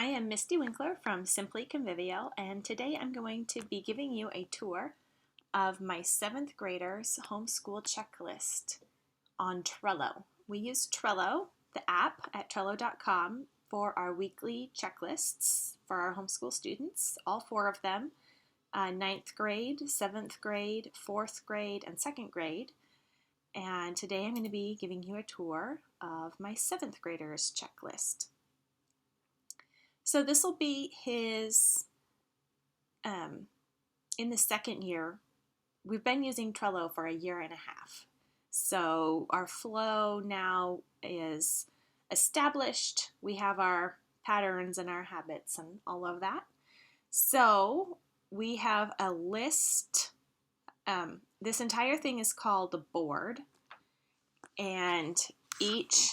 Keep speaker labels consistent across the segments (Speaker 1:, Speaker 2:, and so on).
Speaker 1: I am Misty Winkler from Simply Convivial, and today I'm going to be giving you a tour of my 7th graders' homeschool checklist on Trello. We use Trello, the app at Trello.com, for our weekly checklists for our homeschool students, all 4 of them, 9th grade, 7th grade, 4th grade, and 2nd grade. And today I'm going to be giving you a tour of my 7th graders' checklist. So this will be his, in the 2nd year. We've been using Trello for a year and a half. So our flow now is established. We have our patterns and our habits and all of that. So we have a list. This entire thing is called a board. And each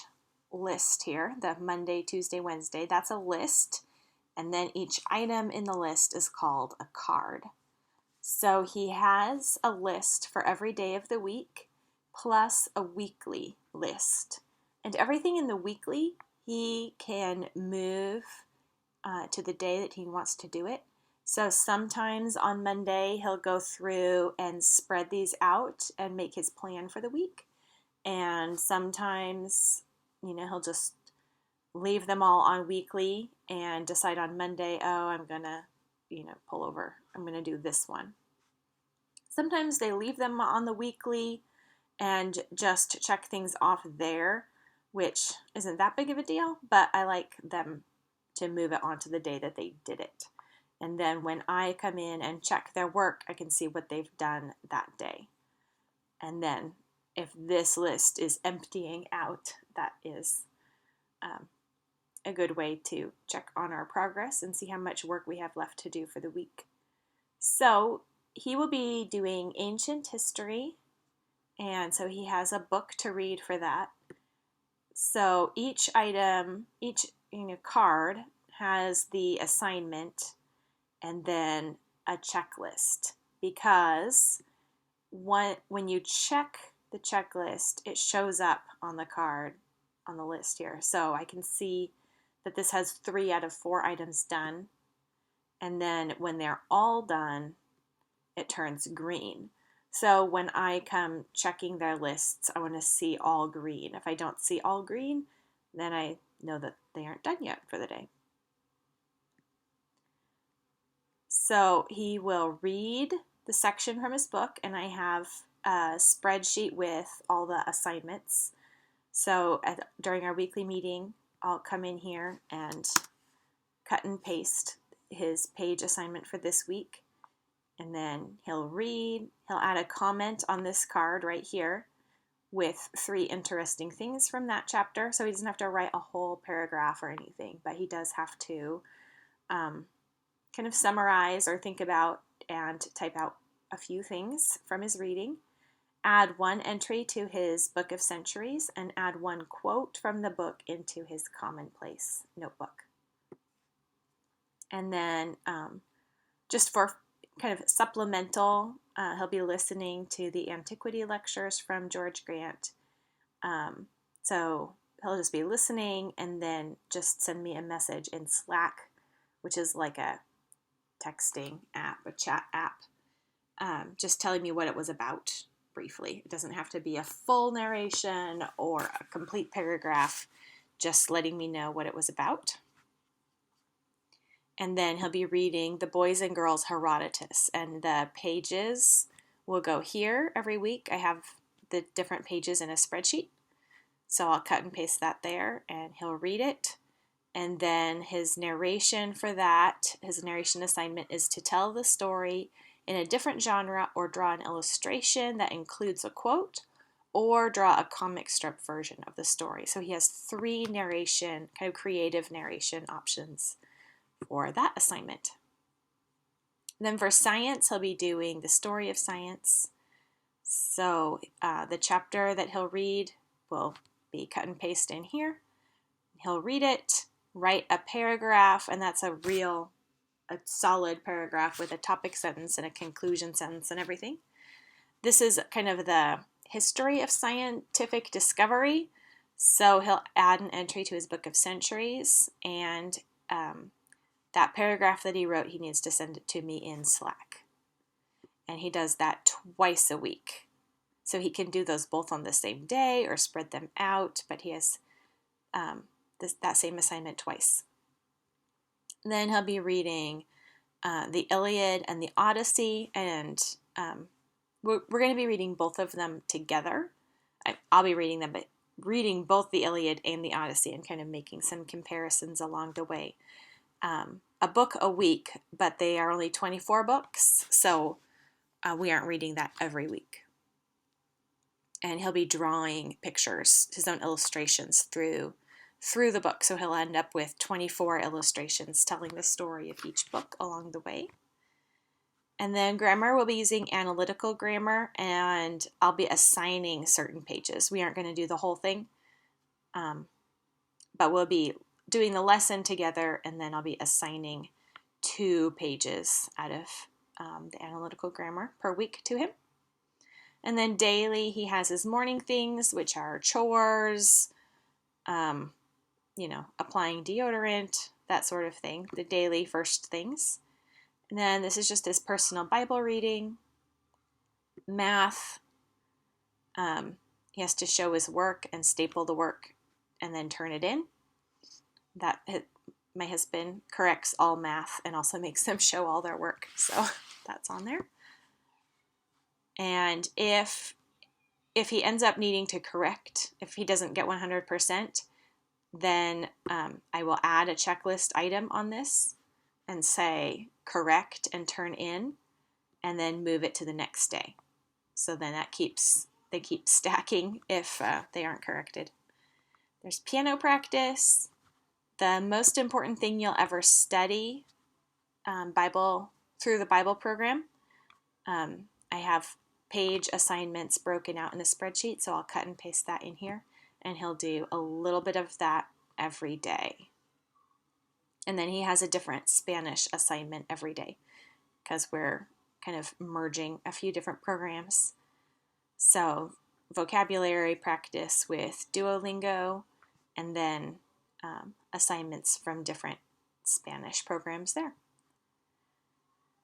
Speaker 1: list here, the Monday, Tuesday, Wednesday, that's a list. And then each item in the list is called a card. So he has a list for every day of the week plus a weekly list. And everything in the weekly he can move to the day that he wants to do it. So sometimes on Monday he'll go through and spread these out and make his plan for the week. And sometimes, he'll just leave them all on weekly and decide on Monday, I'm going to, pull over. I'm going to do this one. Sometimes they leave them on the weekly and just check things off there, which isn't that big of a deal, but I like them to move it onto the day that they did it. And then when I come in and check their work, I can see what they've done that day. And then if this list is emptying out, that is a good way to check on our progress and see how much work we have left to do for the week. So he will be doing ancient history, and so he has a book to read for that. So each item, each card has the assignment and then a checklist, because when you check the checklist, it shows up on the card on the list here. So I can see that this has 3 out of 4 items done. And then when they're all done, it turns green. So when I come checking their lists, I want to see all green. If I don't see all green, then I know that they aren't done yet for the day. So he will read the section from his book, and I have a spreadsheet with all the assignments. So during our weekly meeting, I'll come in here and cut and paste his page assignment for this week. And then he'll add a comment on this card right here with 3 interesting things from that chapter. So he doesn't have to write a whole paragraph or anything, but he does have to kind of summarize or think about and type out a few things from his reading. Add 1 entry to his Book of Centuries, and add 1 quote from the book into his commonplace notebook. And then just for kind of supplemental, he'll be listening to the antiquity lectures from George Grant. So he'll just be listening and then just send me a message in Slack, which is like a texting app, a chat app, just telling me what it was about briefly. It doesn't have to be a full narration or a complete paragraph, just letting me know what it was about. And then he'll be reading the Boys and Girls Herodotus, and the pages will go here every week. I have the different pages in a spreadsheet, so I'll cut and paste that there, and he'll read it. And then his narration for that, his narration assignment is to tell the story in a different genre or draw an illustration that includes a quote or draw a comic strip version of the story. So he has 3 narration, kind of creative narration options for that assignment. And then for science, he'll be doing the story of science. So the chapter that he'll read will be cut and paste in here. He'll read it, write a paragraph, and that's a solid paragraph with a topic sentence and a conclusion sentence and everything. This is kind of the history of scientific discovery. So he'll add an entry to his Book of Centuries and that paragraph that he wrote, he needs to send it to me in Slack. And he does that twice a week. So he can do those both on the same day or spread them out, but he has that same assignment twice. Then he'll be reading the Iliad and the Odyssey, and we're going to be reading both of them together. I'll be reading them, but reading both the Iliad and the Odyssey and kind of making some comparisons along the way. A book a week, but they are only 24 books, so we aren't reading that every week. And he'll be drawing pictures, his own illustrations through the book. So he'll end up with 24 illustrations telling the story of each book along the way. And then grammar, we'll be using analytical grammar, and I'll be assigning certain pages. We aren't going to do the whole thing, but we'll be doing the lesson together, and then I'll be assigning 2 pages out of the analytical grammar per week to him. And then daily, he has his morning things, which are chores, applying deodorant, that sort of thing, the daily first things. And then this is just his personal Bible reading, math. He has to show his work and staple the work and then turn it in. My husband corrects all math and also makes them show all their work, so that's on there. And if he ends up needing to correct, if he doesn't get 100%, then I will add a checklist item on this and say correct and turn in, and then move it to the next day. So then they keep stacking if they aren't corrected. There's piano practice. The most important thing you'll ever study through the Bible program. I have page assignments broken out in a spreadsheet, so I'll cut and paste that in here, and he'll do a little bit of that every day. And then he has a different Spanish assignment every day because we're kind of merging a few different programs. So vocabulary practice with Duolingo, and then assignments from different Spanish programs there.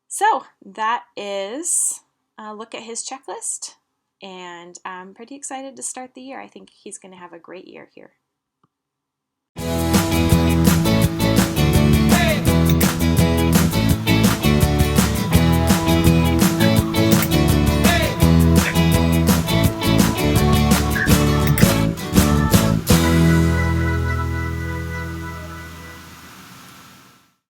Speaker 1: So that is a look at his checklist, and I'm pretty excited to start the year. I think he's going to have a great year here.